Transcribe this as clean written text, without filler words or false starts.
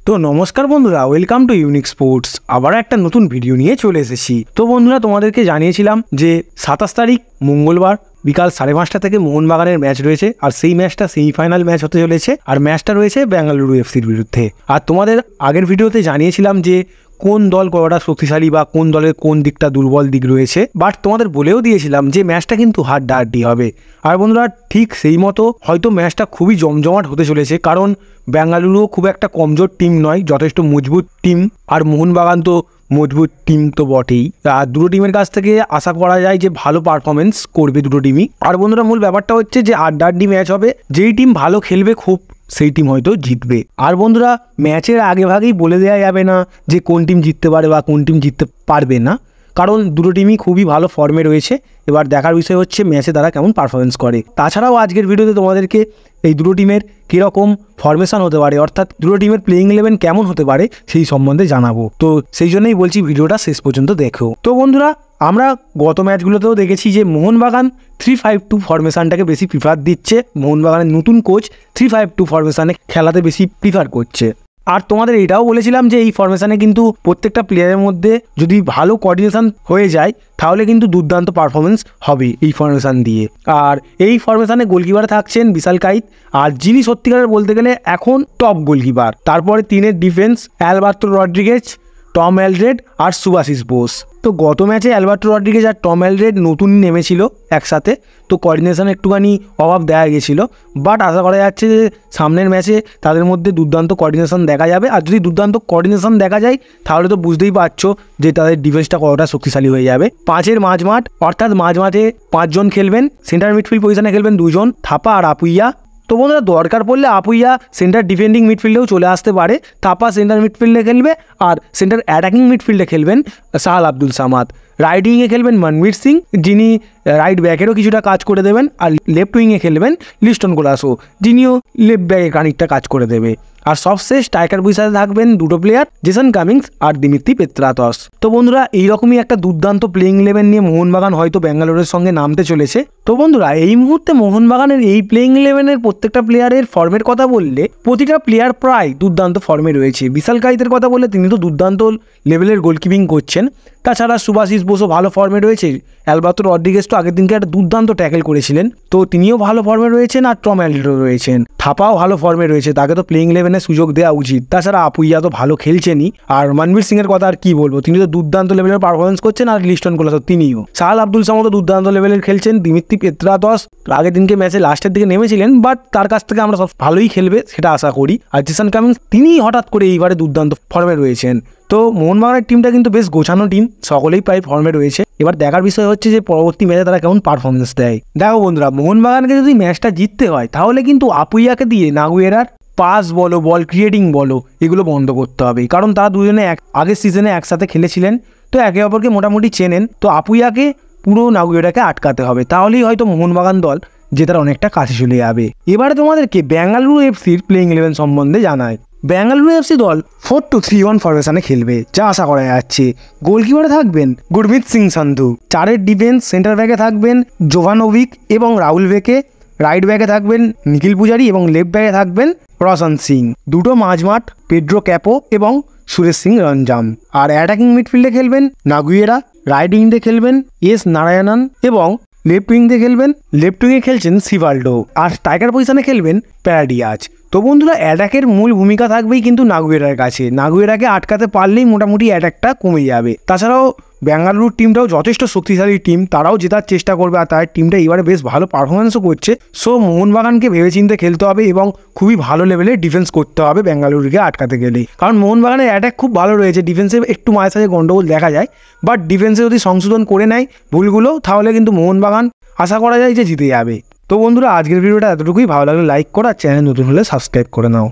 তো নমস্কার বন্ধুরা, ওয়েলকাম টু ইউনিক স্পোর্টস। আবার একটা নতুন ভিডিও নিয়ে চলে এসেছি। তো বন্ধুরা, তোমাদেরকে জানিয়েছিলাম যে 27 তারিখ মঙ্গলবার বিকাল 5:30 থেকে মোহনবাগানের ম্যাচ রয়েছে, আর সেই ম্যাচটা সেমিফাইনাল ম্যাচ হতে চলেছে, আর ম্যাচটা রয়েছে বেঙ্গালুরু এফসির বিরুদ্ধে। আর তোমাদের আগের ভিডিওতে জানিয়েছিলাম যে কোন দল কতটা শক্তিশালী বা কোন দলের কোন দিকটা দুর্বল দিক রয়েছে, বাট তোমাদের বলেও দিয়েছিলাম যে ম্যাচটা কিন্তু হাড্ডাহাড্ডি হবে। আর বন্ধুরা, ঠিক সেই মতো হয়তো ম্যাচটা খুবই জমজমাট হতে চলেছে, কারণ বেঙ্গালুরুও খুব একটা কমজোর টিম নয়, যথেষ্ট মজবুত টিম। আর মোহনবাগান তো মজবুত টিম তো বটেই। আর দুটো টিমের কাছ থেকে আশা করা যায় যে ভালো পারফরমেন্স করবে দুটো টিমই। আর বন্ধুরা, মূল ব্যাপারটা হচ্ছে যে হাড্ডাহাড্ডি ম্যাচ হবে, যেই টিম ভালো খেলবে খুব সেই টিম হয়তো জিতবে। আর বন্ধুরা, ম্যাচের আগে ভাগেই বলে দেওয়া যাবে না যে কোন টিম জিততে পারে বা কোন টিম জিততে পারবে না, কারণ দুটো টিমই খুবই ভালো ফর্মে রয়েছে। এবার দেখার বিষয় হচ্ছে ম্যাচে তারা কেমন পারফরমেন্স করে। তাছাড়াও আজকের ভিডিওতে তোমাদেরকে এই দুটো টিমের কীরকম ফরমেশন হতে পারে, অর্থাৎ দুটো টিমের প্লেইং 11 কেমন হতে পারে সেই সম্বন্ধে জানাবো। তো সেই জন্যই বলছি ভিডিওটা শেষ পর্যন্ত দেখো। তো বন্ধুরা, আমরা গত ম্যাচগুলোতেও দেখেছি যে মোহনবাগান 3-5-2 ফরমেশনটাকে বেশি প্রিফার দিচ্ছে। মোহনবাগানের নতুন কোচ 3-5-2 ফরমেশনে খেলাতে বেশি প্রিফার করছে। আর তোমাদের এটাও বলেছিলাম যে এই ফরমেশনে কিন্তু প্রত্যেকটা প্লেয়ারের মধ্যে যদি ভালো কোঅর্ডিনেশন হয়ে যায় তাহলে কিন্তু দুর্দান্ত পারফরমেন্স হবে এই ফরমেশন দিয়ে। আর এই ফরমেশনে গোলকিপার থাকছেন বিশাল কাইত, আর যিনি সত্যিকারের বলতে গেলে এখন টপ গোলকিপার। তারপরে 3-এর ডিফেন্স অ্যালবার্তো রড্রিগেজ, টম এলড্রেড আর সুভাশিস বোস। তো গত ম্যাচে অ্যালবার্তো রড্রিগেজ আর টম এলড্রেড নতুন নেমেছিল একসাথে, তো কোঅর্ডিনেশন একটুখানি অভাব দেখা গেছিল। বাট আশা করা যাচ্ছে যে সামনের ম্যাচে তাদের মধ্যে দুর্দান্ত কোঅর্ডিনেশন দেখা যাবে। আর যদি দুর্দান্ত কোঅর্ডিনেশন দেখা যায় তাহলে তো বুঝতেই পারছো যে তাদের ডিফেন্সটা কতটা শক্তিশালী হয়ে যাবে। 5-এর মাঝমাঠ, অর্থাৎ মাঝমাঠে 5 জন খেলবেন, সেন্টার মিডফিল্ড পজিশনে খেলবেন 2 জন, থাপা আর আপুইয়া। তো বন্ধুরা, দরকার পড়লে আপুইয়া সেন্টার ডিফেন্ডিং মিডফিল্ডেও চলে আসতে পারে। থাপা সেন্টার মিডফিল্ডে খেলবে, আর সেন্টার অ্যাটাকিং মিডফিল্ডে খেলবেন সাহাল আব্দুল সামাদ। রাইট উইংয়ে খেলবেন মনবীর সিং, যিনি রাইট ব্যাকেরও কিছুটা কাজ করে দেবেন। আর লেফট উইংয়ে খেলবেন লিস্টন কোলাসো, যিনিও লেফট ব্যাকে খানিকটা কাজ করে দেবে। আর সবশেষ স্ট্রাইকার পজিশনে থাকবেন দুটো প্লেয়ার, জেসন কামিংস আর দিমিত্রি পেত্রাতস। তো বন্ধুরা, এইরকমই একটা দুর্দান্ত প্লেইং 11 নিয়ে মোহনবাগান হয়তো বেঙ্গালুরুর সঙ্গে নামতে চলেছে। তো বন্ধুরা, এই মুহূর্তে মোহনবাগানের এই প্লেইং 11-এর প্রত্যেকটা প্লেয়ারের ফর্মের কথা বললে প্রতিটা প্লেয়ার প্রায় দুর্দান্ত ফর্মে রয়েছে। বিশাল কাইতের কথা বললে তিনি তো দুর্দান্ত লেভেলের গোলকিপিং করছেন। তাছাড়া সুভাশিস বোসও ভালো ফর্মে রয়েছে। অ্যালবার্তো রড্রিগেজ তো আগের দিনকে একটা দুর্দান্ত ট্যাকেল করেছিলেন, তো তিনিও ভালো ফর্মে রয়েছেন। আর টম এলড্রেড রয়েছেন, থাপাও ভালো ফর্মে রয়েছে, তাকে তো প্লেইং 11-এ সুযোগ দেওয়া উচিত। তাছাড়া আপুইয়া তো ভালো খেলছেনই। আর মনবীর সিংয়ের কথা আর কি বলবো, তিনি তো দুর্দান্ত লেভেলের পারফরমেন্স করছেন। আর লিস্টন কোলাসো তিনিও, সাহাল আব্দুল সামাদও দুর্দান্ত লেভেলের খেলছেন। দিমিত্রি পেত্রাতস আগের দিনকে ম্যাচে লাস্টের দিকে নেমেছিলেন, বাট তার কাছ থেকে আমরা সব ভালোই খেলবে সেটা আশা করি। আর জেসন কামিংস তিনি হঠাৎ করে এইবারে দুর্দান্ত ফর্মে রয়েছেন। তো মোহনবাগানের টিমটা কিন্তু বেশ গোছানো টিম, সকলেই প্রায় ফর্মে রয়েছে। এবার দেখার বিষয় হচ্ছে যে পরবর্তী ম্যাচে তারা কেমন পারফরমেন্স দেয়। দেখো বন্ধুরা, মোহনবাগানকে যদি ম্যাচটা জিততে হয় তাহলে কিন্তু আপুইয়াকে দিয়ে নাগুয়েরার পাস বলো, বল ক্রিয়েটিং বলো, এগুলো বন্ধ করতে হবে। কারণ তারা দুজনে আগের সিজনে একসাথে খেলেছিলেন, তো একে অপরকে মোটামুটি চেনেন। তো আপুইয়াকে পুরো নাগুয়েরাকে আটকাতে হবে, তাহলেই হয়তো মোহনবাগান দল জেতার অনেকটা কাছে চলে যাবে। এবারে তোমাদেরকে বেঙ্গালুরু এফসির প্লেইং 11 সম্বন্ধে জানায়। বেঙ্গালুরু এফসি দল 4-2-3-1 ফরমেশনে খেলবে, যা আশা করা যাচ্ছে। গোলকিপারে থাকবেন গুরমিত সিং সান্ধু, 4-এর ডিফেন্স, সেন্টার ব্যাকে থাকবেন জোভানোভিক এবং রাহুল বেকে, রাইট ব্যাকে থাকবেন নিখিল পূজারি এবং লেফট ব্যাকে থাকবেন রোশন সিং। দুটো মাঝমাঠ পেড্রো ক্যাপো এবং সুরেশ সিং রঞ্জাম। আর অ্যাটাকিং মিডফিল্ডে খেলবেন নাগুয়েরা, রাইট উইংয়ে খেলবেন এস নারায়ণন এবং লেফট উইংয়ে খেলবেন, লেফট উইংয়ে খেলছেন সিভাল্ডো। আর স্ট্রাইকার পজিশনে খেলবেন প্যারাডিয়াজ। তো বন্ধুরা, অ্যাটাকের মূল ভূমিকা থাকবেই কিন্তু নাগুয়েরার কাছে। নাগুয়েরাকে আটকাতে পারলেই মোটামুটি অ্যাটাকটা কমে যাবে। তাছাড়াও বেঙ্গালুরুর টিমটাও যথেষ্ট শক্তিশালী টিম, তারাও জেতার চেষ্টা করবে। আর তার টিমটা এবারে বেশ ভালো পারফরমেন্সও করছে। সো মোহনবাগানকে ভেবেচিন্তে খেলতে হবে এবং খুবই ভালো লেভেলে ডিফেন্স করতে হবে বেঙ্গালুরুকে আটকাতে গেলে। কারণ মোহনবাগানের অ্যাটাক খুব ভালো রয়েছে, ডিফেন্সে একটু মাঝে সাঝে গন্ডগোল দেখা যায়। বাট ডিফেন্সে যদি সংশোধন করে নেয় ভুলগুলো, তাহলে কিন্তু মোহনবাগান আশা করা যায় যে জিতে যাবে। তো বন্ধুরা, আজকের ভিডিওটা এতটুকুই। ভালো লাগলে লাইক করো, আর চ্যানেল নতুন হলে সাবস্ক্রাইব করে নাও।